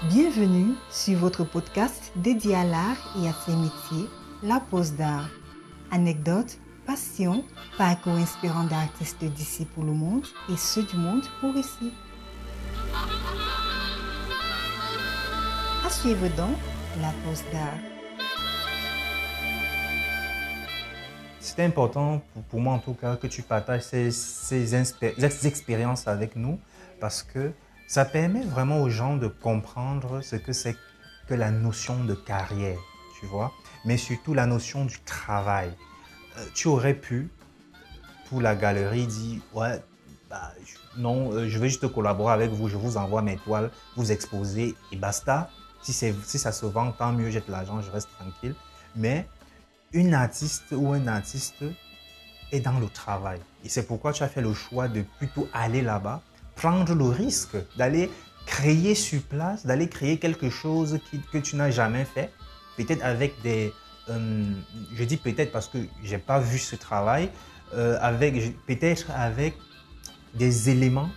Bienvenue sur votre podcast dédié à l'art et à ses métiers, La Pause d'Art. Anecdotes, passion, parcours inspirant d'artistes d'ici pour le monde et ceux du monde pour ici. À suivre donc La Pause d'Art. C'est important pour moi en tout cas que tu partages ces expériences avec nous parce que ça permet vraiment aux gens de comprendre ce que c'est que la notion de carrière, tu vois, mais surtout la notion du travail. Tu aurais pu, pour la galerie, dire « ouais, non, je vais juste collaborer avec vous, je vous envoie mes toiles, vous exposez et basta. Si ça se vend, tant mieux, jette l'argent, je reste tranquille. » Mais une artiste ou un artiste est dans le travail. Et c'est pourquoi tu as fait le choix de plutôt aller là-bas, prendre le risque d'aller créer sur place, d'aller créer quelque chose que tu n'as jamais fait, peut-être avec des... je dis peut-être parce que je n'ai pas vu ce travail, peut-être avec des éléments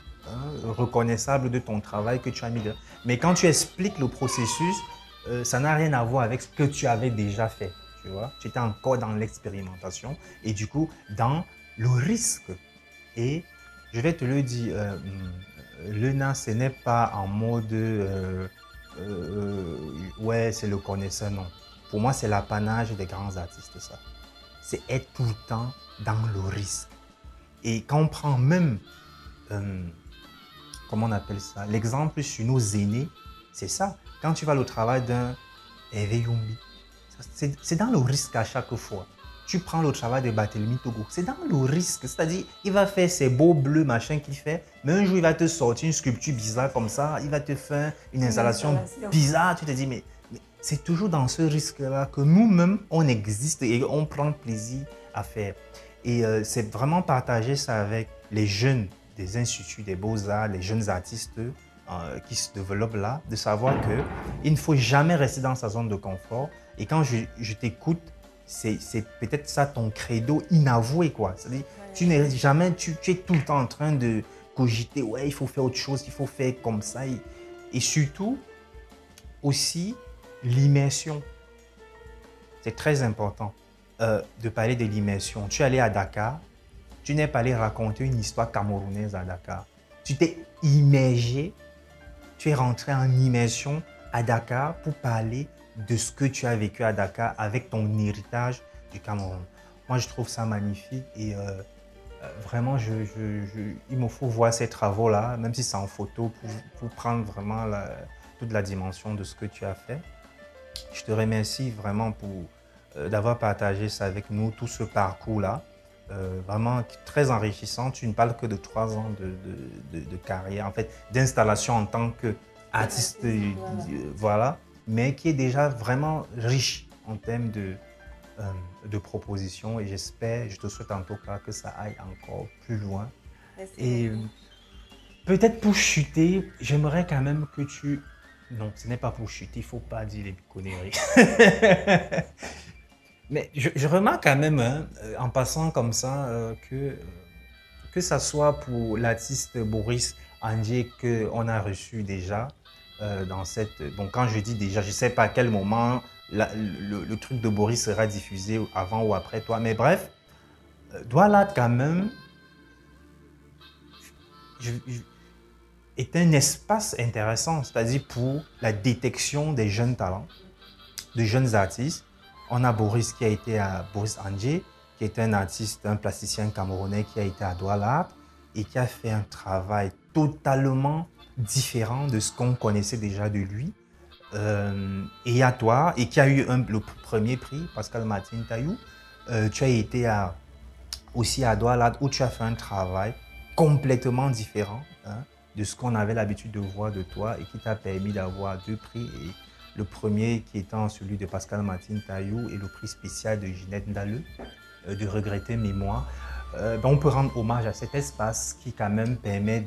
reconnaissables de ton travail que tu as mis dedans. Mais quand tu expliques le processus, ça n'a rien à voir avec ce que tu avais déjà fait. Tu vois, tu étais encore dans l'expérimentation et du coup dans le risque. Et je vais te le dire, Lena, ce n'est pas en mode ouais, c'est le connaisseur, non. Pour moi, c'est l'apanage des grands artistes, ça. C'est être tout le temps dans le risque. Et quand on prend même, comment on appelle ça, l'exemple sur nos aînés, c'est ça. Quand tu vas au travail d'un Hervé Youmbi, c'est dans le risque à chaque fois. Tu prends le travail de Barthélemy Togo, c'est dans le risque. C'est-à-dire, il va faire ses beaux bleus, machin qu'il fait, mais un jour, il va te sortir une sculpture bizarre comme ça, il va te faire une installation bizarre. Tu te dis, mais c'est toujours dans ce risque-là que nous-mêmes, on existe et on prend plaisir à faire. Et c'est vraiment partager ça avec les jeunes des instituts des beaux-arts, les jeunes artistes qui se développent là, de savoir qu'il ne faut jamais rester dans sa zone de confort. Et quand je t'écoute, c'est peut-être ça ton credo inavoué, quoi. C'est-à-dire, tu n'es jamais, tu es tout le temps en train de cogiter, ouais, il faut faire autre chose, il faut faire comme ça. Et surtout, aussi, l'immersion. C'est très important de parler de l'immersion. Tu es allé à Dakar, tu n'es pas allé raconter une histoire camerounaise à Dakar. Tu t'es immergé, tu es rentré en immersion à Dakar pour parler de ce que tu as vécu à Dakar avec ton héritage du Cameroun. Moi, je trouve ça magnifique et vraiment, il me faut voir ces travaux-là, même si c'est en photo, pour prendre vraiment toute la dimension de ce que tu as fait. Je te remercie vraiment d'avoir partagé ça avec nous, tout ce parcours-là. Vraiment très enrichissant. Tu ne parles que de 3 ans de carrière, en fait, d'installation en tant qu'artiste, voilà, mais qui est déjà vraiment riche en termes de propositions. Et j'espère, je te souhaite en tout cas que ça aille encore plus loin. Merci. Et peut-être pour chuter, j'aimerais quand même que tu... Non, ce n'est pas pour chuter, il ne faut pas dire les conneries. Mais je remarque quand même, hein, en passant comme ça, que ça soit pour l'artiste Boris Andier qu'on a reçu déjà dans cette... Bon, quand je dis déjà, je ne sais pas à quel moment le truc de Boris sera diffusé avant ou après toi, mais bref, Douala quand même est un espace intéressant, c'est-à-dire pour la détection des jeunes talents, de jeunes artistes. On a Boris qui a été à Boris Andier, qui est un artiste, un plasticien camerounais qui a été à Douala et qui a fait un travail totalement différent de ce qu'on connaissait déjà de lui. Et à toi, et qui a eu le premier prix, Pascal Martin Taillou, tu as été aussi à Douala où tu as fait un travail complètement différent, hein, de ce qu'on avait l'habitude de voir de toi et qui t'a permis d'avoir 2 prix. Et le premier qui étant celui de Pascal Martin Taillou et le prix spécial de Ginette Ndalleux, de Regretter Mémoire. On peut rendre hommage à cet espace qui quand même permet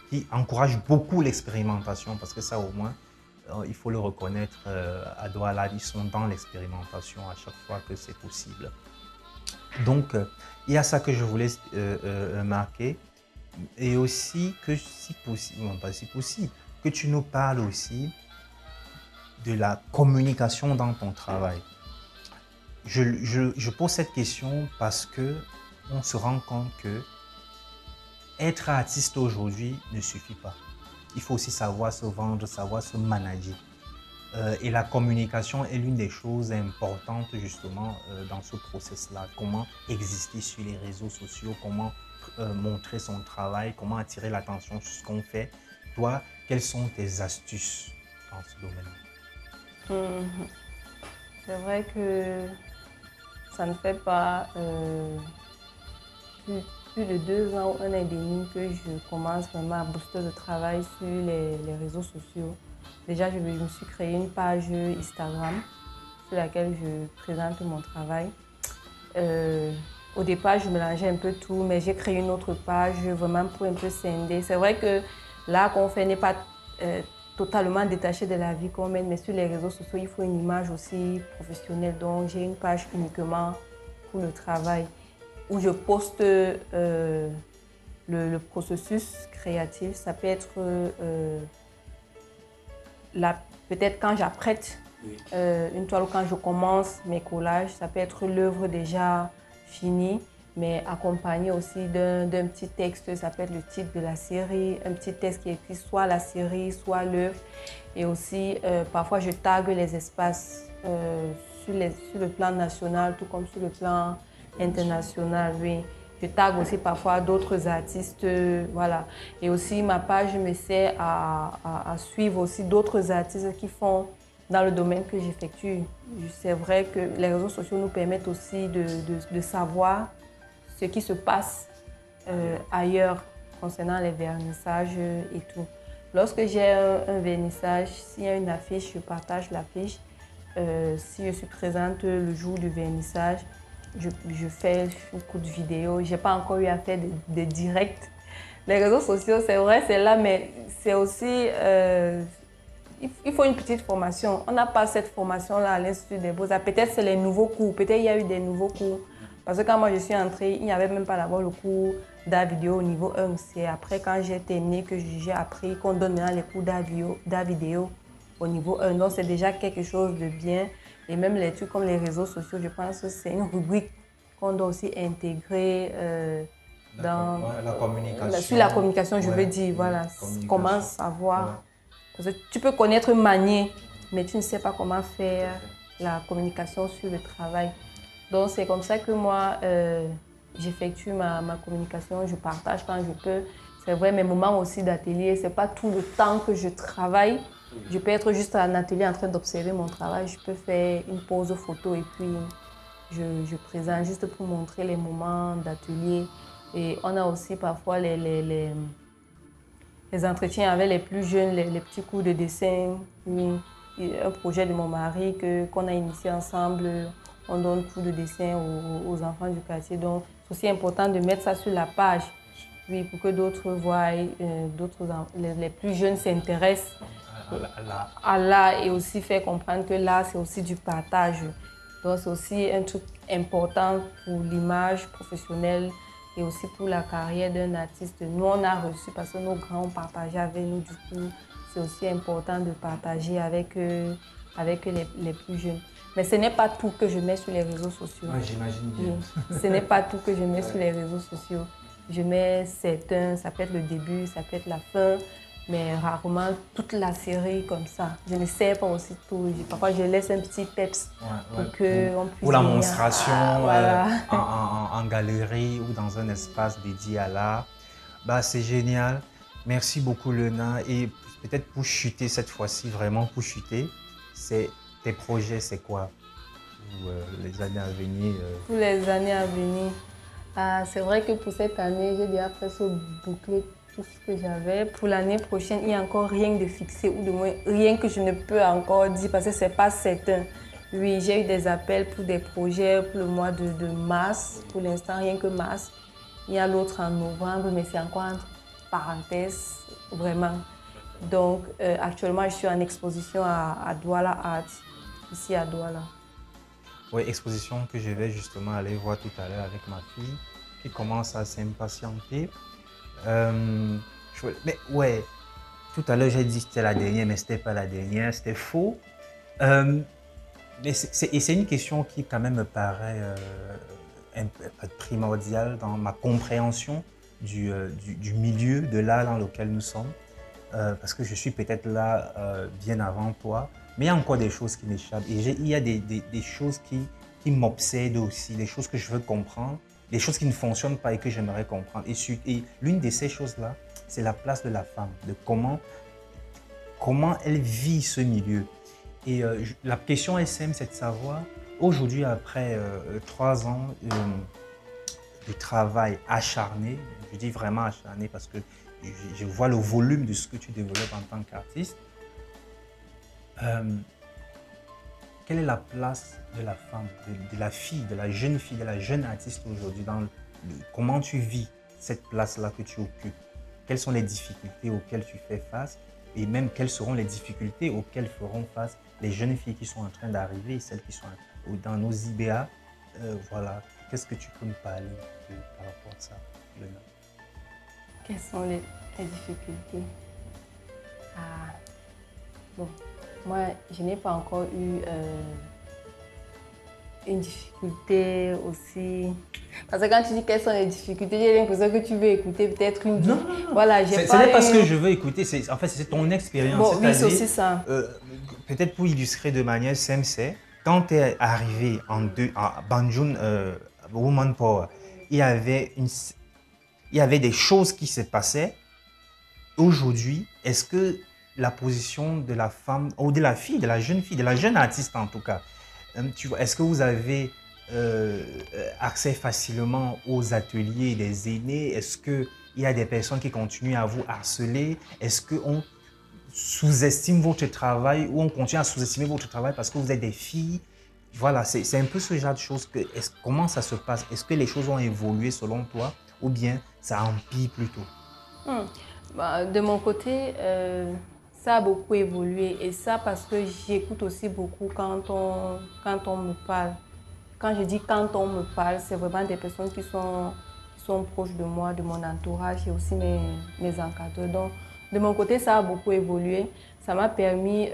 qui encourage beaucoup l'expérimentation, parce que ça au moins, il faut le reconnaître, à Douala, ils sont dans l'expérimentation à chaque fois que c'est possible. Donc, il y a ça que je voulais marquer. Et aussi que si possible, non pas si possible, que tu nous parles aussi de la communication dans ton travail. Je pose cette question parce que on se rend compte que être artiste aujourd'hui ne suffit pas. Il faut aussi savoir se vendre, savoir se manager. Et la communication est l'une des choses importantes justement dans ce process-là. Comment exister sur les réseaux sociaux, comment montrer son travail, comment attirer l'attention sur ce qu'on fait. Toi, quelles sont tes astuces dans ce domaine? C'est vrai que ça ne fait pas plus de 2 ans ou 1 an et demi que je commence vraiment à booster le travail sur les réseaux sociaux. Déjà, je me suis créé une page Instagram sur laquelle je présente mon travail. Au départ, je mélangeais un peu tout, mais j'ai créé une autre page vraiment pour un peu scinder. C'est vrai que l'art qu'on fait n'est pas totalement détaché de la vie qu'on mène, mais sur les réseaux sociaux, il faut une image aussi professionnelle. Donc, j'ai une page uniquement pour le travail où je poste le processus créatif. Ça peut être peut-être quand j'apprête une toile ou quand je commence mes collages. Ça peut être l'œuvre déjà finie, mais accompagné aussi d'un petit texte. Ça peut être le titre de la série, un petit texte qui écrit soit la série, soit l'œuvre. Et aussi, parfois, je tague les espaces sur le plan national, tout comme sur le plan international. Oui. Je tague aussi parfois d'autres artistes, voilà. Et aussi, ma page me sert à suivre aussi d'autres artistes qui font dans le domaine que j'effectue. C'est vrai que les réseaux sociaux nous permettent aussi de savoir ce qui se passe ailleurs concernant les vernissages et tout. Lorsque j'ai un vernissage, s'il y a une affiche, je partage l'affiche. Si je suis présente le jour du vernissage, je fais une courte vidéo. Je n'ai pas encore eu à faire de directs. Les réseaux sociaux, c'est vrai, c'est là, mais c'est aussi... il faut une petite formation. On n'a pas cette formation-là à l'Institut des Beaux-Arts. Peut-être c'est les nouveaux cours. Peut-être il y a eu des nouveaux cours. Parce que quand moi je suis entrée, il n'y avait même pas d'abord le cours d'art vidéo au niveau 1. C'est après, quand j'ai terminé, que j'ai appris qu'on donne maintenant les cours d'art vidéo au niveau 1. Donc c'est déjà quelque chose de bien. Et même les trucs comme les réseaux sociaux, je pense que c'est une rubrique qu'on doit aussi intégrer dans la communication. Sur la communication, je veux dire, voilà, comment savoir. Parce que tu peux connaître manier, mais tu ne sais pas comment faire la communication sur le travail. Donc c'est comme ça que moi, j'effectue ma communication, je partage quand je peux. C'est vrai, mes moments aussi d'atelier, ce n'est pas tout le temps que je travaille. Je peux être juste en atelier en train d'observer mon travail. Je peux faire une pause photo et puis je présente juste pour montrer les moments d'atelier. Et on a aussi parfois les entretiens avec les plus jeunes, les petits cours de dessin. Oui. Un projet de mon mari qu'on a initié ensemble. On donne cours de dessin aux enfants du quartier. Donc c'est aussi important de mettre ça sur la page. Oui, pour que d'autres voient, les plus jeunes s'intéressent à l'art et aussi faire comprendre que l'art, c'est aussi du partage. Donc, c'est aussi un truc important pour l'image professionnelle et aussi pour la carrière d'un artiste. Nous, on a reçu parce que nos grands ont partagé avec nous. Du coup, c'est aussi important de partager avec les plus jeunes. Mais ce n'est pas tout que je mets sur les réseaux sociaux. Ouais, j'imagine bien. Oui. Ce n'est pas tout que je mets sur les réseaux sociaux. Je mets certains, ça peut être le début, ça peut être la fin, mais rarement toute la série comme ça. Je ne sais pas aussi tout. Parfois, je laisse un petit peps pour qu'on puisse... Ou la monstration voilà. en galerie ou dans un espace dédié à l'art. Bah, c'est génial. Merci beaucoup, Lena. Et peut-être pour chuter cette fois-ci, vraiment pour chuter, tes projets, c'est quoi pour les années à venir? Pour les années à venir, c'est vrai que pour cette année, j'ai déjà presque bouclé tout ce que j'avais. Pour l'année prochaine, il n'y a encore rien de fixé, ou du moins rien que je ne peux encore dire parce que ce n'est pas certain. Oui, j'ai eu des appels pour des projets pour le mois de mars. Pour l'instant, rien que mars. Il y a l'autre en novembre, mais c'est encore entre parenthèses, vraiment. Donc, actuellement, je suis en exposition à Douala Art, ici à Douala. Oui, exposition que je vais justement aller voir tout à l'heure avec ma fille, qui commence à s'impatienter. Mais ouais, tout à l'heure j'ai dit que c'était la dernière, mais ce n'était pas la dernière, c'était faux. Mais c'est une question qui quand même me paraît un peu primordiale dans ma compréhension du milieu de l'art dans lequel nous sommes. Parce que je suis peut-être là bien avant toi, mais il y a encore des choses qui m'échappent. Et il y a des choses qui m'obsèdent aussi, des choses que je veux comprendre, des choses qui ne fonctionnent pas et que j'aimerais comprendre. Et l'une de ces choses-là, c'est la place de la femme, de comment elle vit ce milieu. Et la question SM, c'est de savoir, aujourd'hui, après 3 ans de travail acharné, je dis vraiment acharné parce que je vois le volume de ce que tu développes en tant qu'artiste, quelle est la place de la femme, de la fille, de la jeune artiste aujourd'hui comment tu vis cette place-là que tu occupes? Quelles sont les difficultés auxquelles tu fais face? Et même quelles seront les difficultés auxquelles feront face les jeunes filles qui sont en train d'arriver et celles qui sont dans nos IBA. Voilà, qu'est-ce que tu peux me parler par rapport à ça, Lena? Quelles sont les difficultés? Bon, moi, je n'ai pas encore eu une difficulté aussi. Parce que quand tu dis quelles sont les difficultés, j'ai l'impression que tu veux écouter peut-être une... Non. Voilà, ce n'est pas ce que je veux écouter, en fait, c'est ton expérience. Bon, oui, c'est aussi ça. Peut-être pour illustrer de manière simple, c'est quand tu es arrivé à Banjul Woman Power, il y avait des choses qui se passaient. Aujourd'hui, est-ce que la position de la femme, ou de la fille, de la jeune artiste en tout cas, est-ce que vous avez accès facilement aux ateliers des aînés? Est-ce qu'il y a des personnes qui continuent à vous harceler? Est-ce qu'on sous-estime votre travail ou on continue à sous-estimer votre travail parce que vous êtes des filles? Voilà, c'est un peu ce genre de choses. Comment ça se passe? Est-ce que les choses ont évolué selon toi ou bien ça empire plutôt? De mon côté, ça a beaucoup évolué et ça parce que j'écoute aussi beaucoup quand on me parle. Quand je dis quand on me parle, c'est vraiment des personnes qui sont proches de moi, de mon entourage et aussi mes encadreurs. Donc, de mon côté, ça a beaucoup évolué. Ça m'a permis,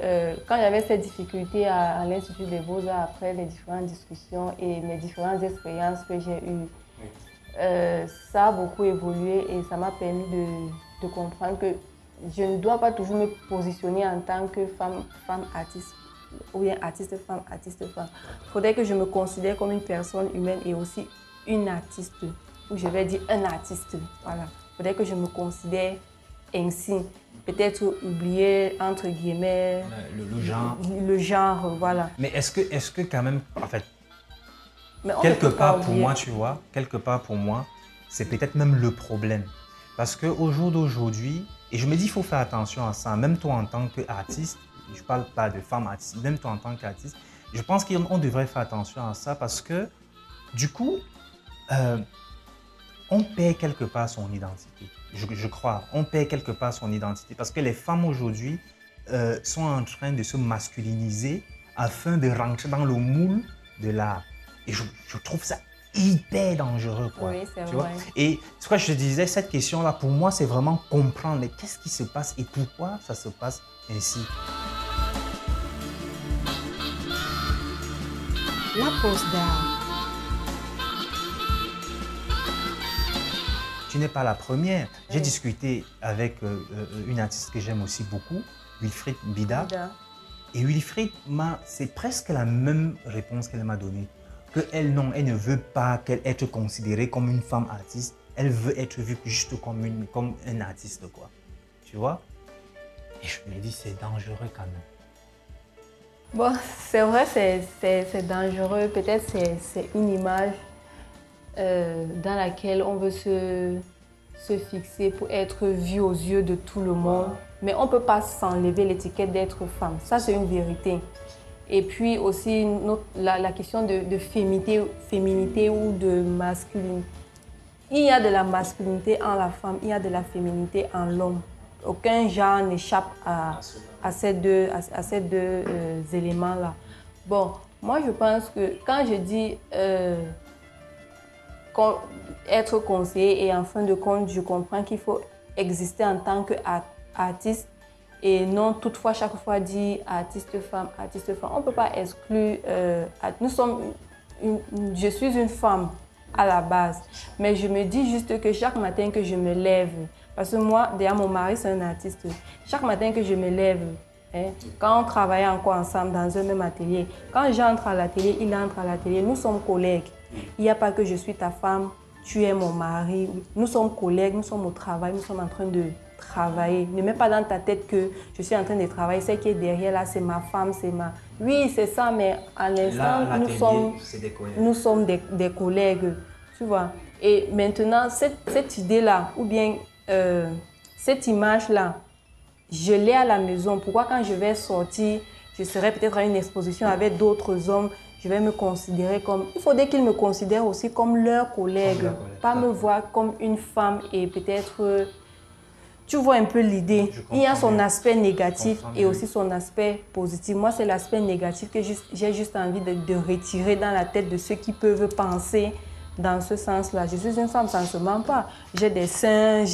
quand j'avais cette difficulté à l'Institut des Beaux-Arts, après les différentes discussions et mes différentes expériences que j'ai eues, ça a beaucoup évolué et ça m'a permis de comprendre que je ne dois pas toujours me positionner en tant que femme artiste ou bien artiste femme. Il faudrait que je me considère comme une personne humaine et aussi une artiste, ou je vais dire un artiste. Voilà. Il faudrait que je me considère ainsi. Peut-être oublier, entre guillemets, le genre, voilà. Mais est-ce que quand même, en fait, quelque part pour moi, tu vois, c'est peut-être même le problème. Parce qu'au jour d'aujourd'hui, et je me dis, il faut faire attention à ça, même toi en tant qu'artiste, je ne parle pas de femme artiste, même toi en tant qu'artiste, je pense qu'on devrait faire attention à ça parce que, du coup, on perd quelque part son identité. Je crois, on perd quelque part son identité parce que les femmes aujourd'hui sont en train de se masculiniser afin de rentrer dans le moule de l'art. Et je trouve ça hyper dangereux, quoi. Oui, c'est vrai. vois? Et c'est pourquoi je te disais, cette question-là, pour moi, c'est vraiment comprendre mais qu'est-ce qui se passe et pourquoi ça se passe ainsi. La pause d'art. Tu n'es pas la première. J'ai discuté avec une artiste que j'aime aussi beaucoup, Wilfried Bida. Et Wilfried, c'est presque la même réponse qu'elle m'a donnée. Elle ne veut pas être considérée comme une femme artiste. Elle veut être vue juste comme un artiste, quoi. Tu vois? Et je me dis, c'est dangereux quand même. Bon, c'est vrai, c'est dangereux. Peut-être c'est une image dans laquelle on veut se fixer pour être vu aux yeux de tout le monde. Mais on ne peut pas s'enlever l'étiquette d'être femme. Ça, c'est une vérité. Et puis aussi la question de féminité ou de masculinité. Il y a de la masculinité en la femme, il y a de la féminité en l'homme. Aucun genre n'échappe à ces deux éléments-là. Bon, moi je pense que quand je dis être conseiller et en fin de compte, je comprends qu'il faut exister en tant qu'artiste Et non, toutefois, chaque fois dit artiste femme, artiste femme. On ne peut pas exclure. Je suis une femme à la base. Mais je me dis juste que chaque matin que je me lève, parce que moi, derrière mon mari, c'est un artiste. Chaque matin que je me lève, quand on travaillait encore ensemble dans un même atelier, quand j'entre à l'atelier, il entre à l'atelier, nous sommes collègues. Il n'y a pas que je suis ta femme, tu es mon mari. Nous sommes collègues, nous sommes au travail, nous sommes en train de travailler. Ne mets pas dans ta tête que je suis en train de travailler. Ce qui est derrière là, c'est ma femme, c'est ma... Oui, c'est ça, mais à l'instant, nous sommes des collègues. Tu vois. Et maintenant, cette idée-là, ou bien cette image-là, je l'ai à la maison. Pourquoi quand je vais sortir, je serai peut-être à une exposition avec d'autres hommes, je vais me considérer comme... Il faudrait qu'ils me considèrent aussi comme leur collègue, pas me voir comme une femme et peut-être... Tu vois un peu l'idée. Il y a son aspect négatif et aussi son aspect positif. Moi, c'est l'aspect négatif que j'ai juste envie de retirer dans la tête de ceux qui peuvent penser dans ce sens-là. Je suis une femme, ça ne se ment pas. J'ai des seins,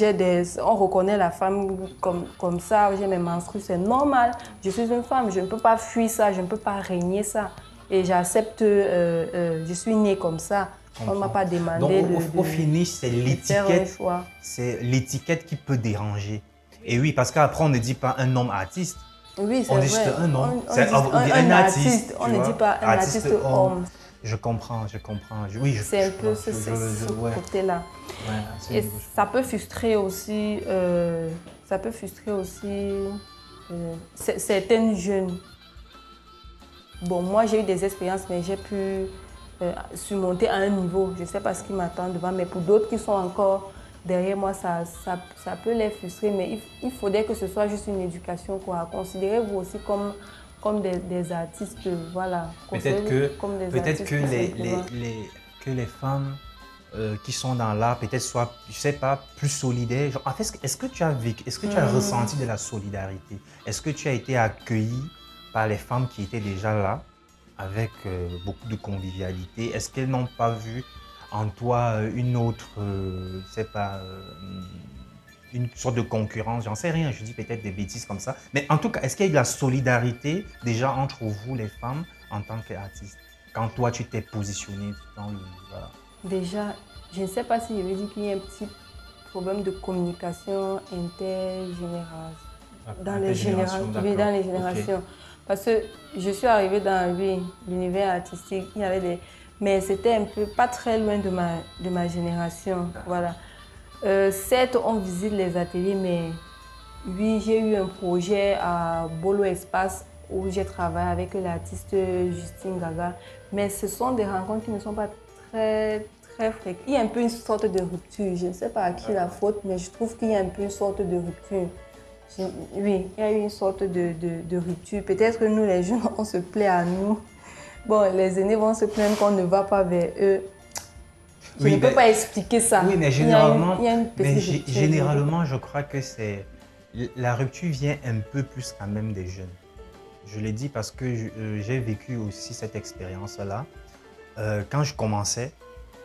on reconnaît la femme comme ça, j'ai mes menstrues, c'est normal. Je suis une femme, je ne peux pas fuir ça, je ne peux pas régner ça. Et j'accepte, je suis née comme ça. On ne m'a pas demandé au finish, c'est l'étiquette qui peut déranger. Et oui, parce qu'après, on ne dit pas un homme artiste. Oui, c'est vrai. On dit juste un homme. On dit un artiste. On ne dit pas un artiste homme. Je comprends. Oui, c'est un peu ce côté-là. Ouais, et ça peut frustrer aussi, certaines jeunes. Bon, moi, j'ai eu des expériences, mais j'ai pu surmonter à un niveau. Je ne sais pas ce qui m'attend devant, mais pour d'autres qui sont encore derrière moi, ça peut les frustrer. Mais il faudrait que ce soit juste une éducation, quoi. Considérez-vous aussi comme des artistes, voilà. Peut-être que les femmes qui sont dans l'art, peut-être soient, je sais pas, plus solidaires. Genre, en fait, est-ce que tu as vécu, est-ce que tu as ressenti de la solidarité? Est-ce que tu as été accueilli par les femmes qui étaient déjà là, avec beaucoup de convivialité? Est-ce qu'elles n'ont pas vu en toi une autre, je sais pas, une sorte de concurrence? J'en sais rien, je dis peut-être des bêtises comme ça. Mais en tout cas, est-ce qu'il y a eu de la solidarité déjà entre vous, les femmes, en tant qu'artistes, quand toi, tu t'es positionné dans le... Voilà. Déjà, je ne sais pas si je veux dire qu'il y a un petit problème de communication intergénérale. Dans les générations. Okay. Parce que je suis arrivée dans l'univers artistique, il y avait des... mais c'était un peu pas très loin de ma génération. Voilà. Certes, on visite les ateliers, mais oui, j'ai eu un projet à Bolo Espace où j'ai travaillé avec l'artiste Justine Gaga. Mais ce sont des rencontres qui ne sont pas très fréquentes. Il y a un peu une sorte de rupture. Je ne sais pas à qui la faute, mais je trouve qu'il y a un peu une sorte de rupture. Oui, il y a eu une sorte de rupture. Peut-être que nous, les jeunes, on se plaît à nous. Bon, les aînés vont se plaindre qu'on ne va pas vers eux. Je ne peux pas expliquer ça. Oui, mais généralement, généralement je crois que la rupture vient un peu plus quand même des jeunes. Je l'ai dit parce que j'ai vécu aussi cette expérience-là. Quand je commençais,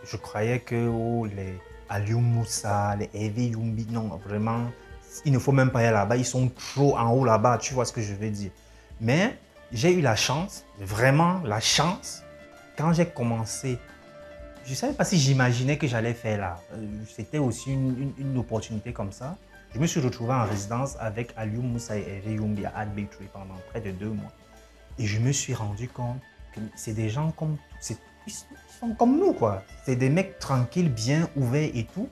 je croyais que les Aliou Moussa, les Evi Yumbi, non, vraiment, il ne faut même pas aller là-bas. Ils sont trop en haut là-bas, tu vois ce que je veux dire. Mais j'ai eu la chance, vraiment la chance, quand j'ai commencé. Je ne savais pas si j'imaginais que j'allais faire là. C'était aussi une opportunité comme ça. Je me suis retrouvé en résidence avec Aliou Moussa et Evi Yumbi à Art Bakery pendant près de 2 mois. Et je me suis rendu compte que c'est des gens comme... Ils sont comme nous, quoi. C'est des mecs tranquilles, bien ouverts et tout.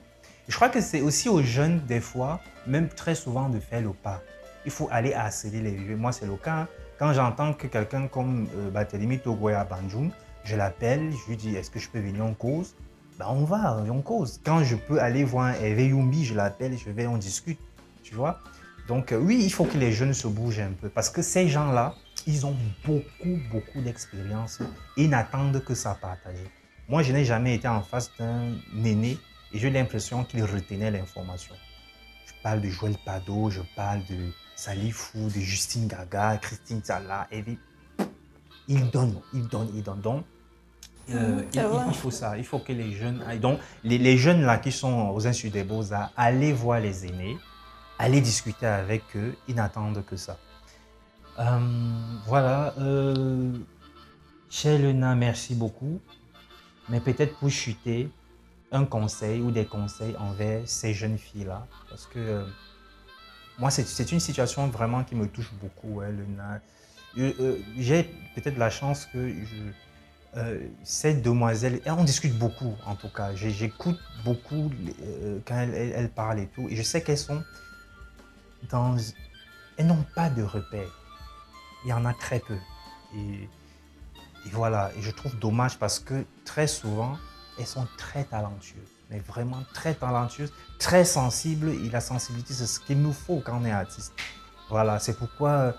Je crois que c'est aussi aux jeunes, des fois, même très souvent, de faire le pas. Il faut aller harceler les vieux. Moi, c'est le cas. Quand j'entends que quelqu'un comme Barthélemy Togoya Banjoum, je l'appelle, je lui dis, est-ce que je peux venir en cause? Ben, on va, on cause. Quand je peux aller voir Hervé Yumbi, je l'appelle, je vais, on discute. Tu vois? Donc, oui, il faut que les jeunes se bougent un peu. Parce que ces gens-là, ils ont beaucoup d'expérience et n'attendent que ça partager. Moi, je n'ai jamais été en face d'un aîné et j'ai l'impression qu'il retenait l'information. Je parle de Joël Pado, je parle de Salifou, de Justine Gaga, Christine Zala, Evie. Ils donnent. Donc, il faut ça. Il faut que les jeunes aillent. Donc, les jeunes là qui sont aux Instituts des Beaux-Arts, allez voir les aînés. allez discuter avec eux, ils n'attendent que ça. Voilà, chère Lena, merci beaucoup. Mais peut-être pour chuter, un conseil ou des conseils envers ces jeunes filles-là, parce que moi, c'est une situation vraiment qui me touche beaucoup, hein, Lena. J'ai peut-être la chance que ces demoiselles, et on discute beaucoup en tout cas, j'écoute beaucoup quand elles parlent et tout, et je sais qu'elles sont elles n'ont pas de repères. Il y en a très peu. Et voilà, et je trouve dommage parce que très souvent, elles sont très talentueuses, mais vraiment très talentueuses, très sensibles, et la sensibilité, c'est ce qu'il nous faut quand on est artiste. Voilà, c'est pourquoi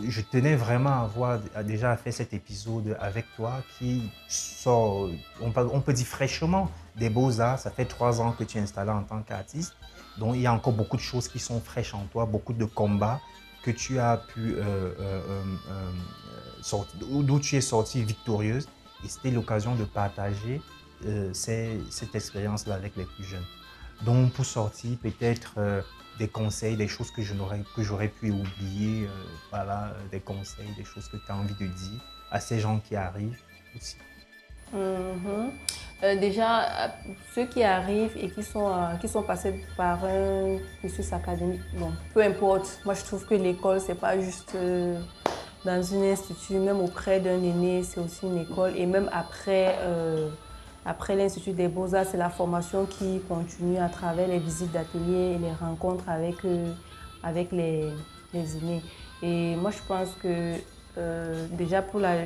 je tenais vraiment à avoir déjà fait cet épisode avec toi qui sort, on peut dire fraîchement, des Beaux-Arts. Ça fait 3 ans que tu es installé en tant qu'artiste, donc il y a encore beaucoup de choses qui sont fraîches en toi, beaucoup de combats que tu as pu d'où tu es sortie victorieuse, et c'était l'occasion de partager cette expérience-là avec les plus jeunes. Donc pour sortir, peut-être des conseils, des choses que j'aurais pu oublier, voilà, des conseils, des choses que tu as envie de dire à ces gens qui arrivent aussi. Déjà, ceux qui arrivent et qui sont passés par un cursus académique, bon, peu importe. Moi, je trouve que l'école, c'est pas juste dans un institut, même auprès d'un aîné, c'est aussi une école. Et même après l'Institut des Beaux-Arts, c'est la formation qui continue à travers les visites d'ateliers et les rencontres avec les aînés. Et moi, je pense que déjà pour la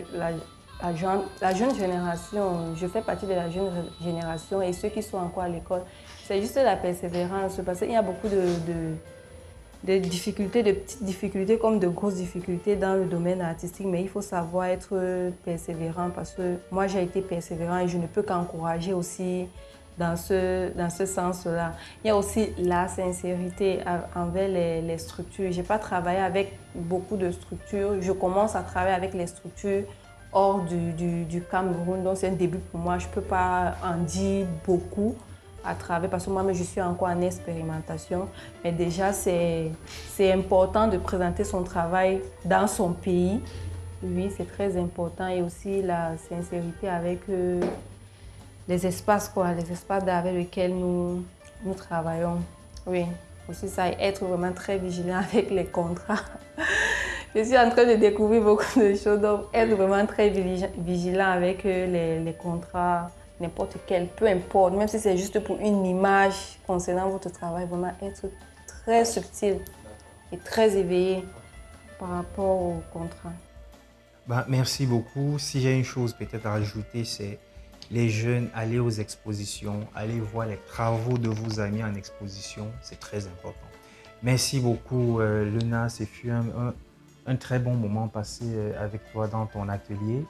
jeune génération, je fais partie de la jeune génération, et ceux qui sont encore à l'école, c'est juste la persévérance, parce qu'il y a beaucoup de difficultés, de petites difficultés comme de grosses difficultés dans le domaine artistique, mais il faut savoir être persévérant, parce que moi j'ai été persévérant et je ne peux qu'encourager aussi dans ce sens-là. Il y a aussi la sincérité envers les structures. Je n'ai pas travaillé avec beaucoup de structures, je commence à travailler avec les structures hors du Cameroun, donc c'est un début pour moi. Je ne peux pas en dire beaucoup à travers, parce que moi-même je suis encore en expérimentation, mais déjà c'est important de présenter son travail dans son pays. Oui, c'est très important, et aussi la sincérité avec les espaces d'art avec lesquels nous travaillons. Oui, aussi ça, être vraiment très vigilant avec les contrats. Je suis en train de découvrir beaucoup de choses, donc être vraiment très vigilant avec les contrats, n'importe quel, peu importe, même si c'est juste pour une image concernant votre travail, vraiment être très subtil et très éveillé par rapport au contrat. Merci beaucoup. Si j'ai une chose peut-être à ajouter, c'est les jeunes, allez aux expositions, allez voir les travaux de vos amis en exposition, c'est très important. Merci beaucoup Lena, ce fut un très bon moment passé avec toi dans ton atelier.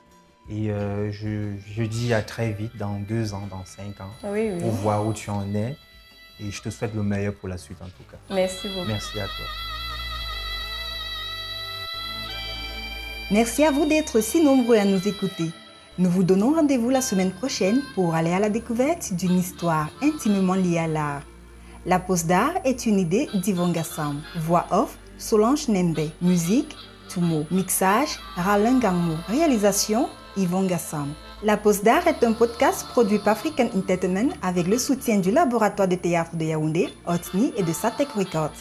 Et je dis à très vite, dans 2 ans, dans 5 ans, oui. Pour voir où tu en es. Et je te souhaite le meilleur pour la suite en tout cas. Merci beaucoup. Merci à toi. Merci à vous d'être si nombreux à nous écouter. Nous vous donnons rendez-vous la semaine prochaine pour aller à la découverte d'une histoire intimement liée à l'art. La pause d'art est une idée d'Yvon Gassam. Voix off, Solange Nembe. Musique, Tumo. Mixage, Ralin Gangmo. Réalisation, Yvon Gassam. La pause d'art est un podcast produit par African Entertainment avec le soutien du laboratoire de théâtre de Yaoundé, Otni et de Satek Records.